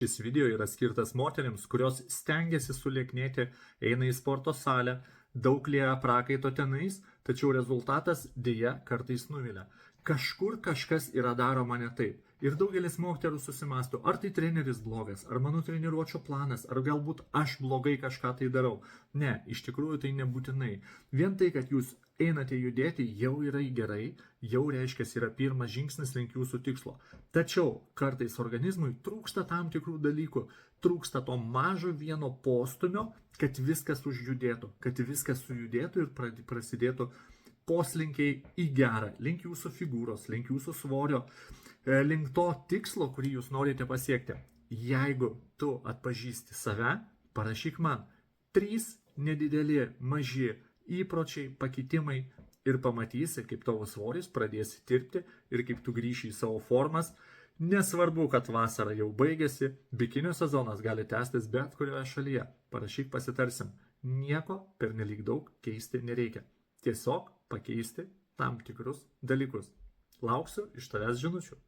Šis video yra skirtas moteriams, kurios stengiasi sulieknėti, eina į sporto salę, daug lieja prakaito tenais, tačiau rezultatas dėja kartais nuvilia. Kažkur kažkas yra daroma ne taip. Ir daugelis moterų susimąsto, ar tai treneris blogas, ar mano treniruočio planas, ar galbūt aš blogai kažką tai darau. Ne, iš tikrųjų tai nebūtinai. Vien tai, kad jūs einate judėti, jau yra gerai, jau reiškia yra pirmas žingsnis link jūsų tikslo. Tačiau kartais organizmui trūksta tam tikrų dalykų, trūksta to mažo vieno postumio, kad viskas užjudėtų, kad viskas sujudėtų ir prasidėtų poslinkiai į gerą, link jūsų figūros, link jūsų svorio, link to tikslo, kurį jūs norite pasiekti. Jeigu tu atpažįsti save, parašyk man 3 nedideli, maži įpročiai, pakitimai ir pamatysi, kaip tavo svoris pradės tirpti ir kaip tu grįši į savo formas. Nesvarbu, kad vasara jau baigėsi, bikinio sezonas gali tęstis bet kurioje šalyje. Parašyk, pasitarsim. Nieko pernelyg daug keisti nereikia. Tiesiog pakeisti tam tikrus dalykus. Lauksiu iš tavęs žinučių.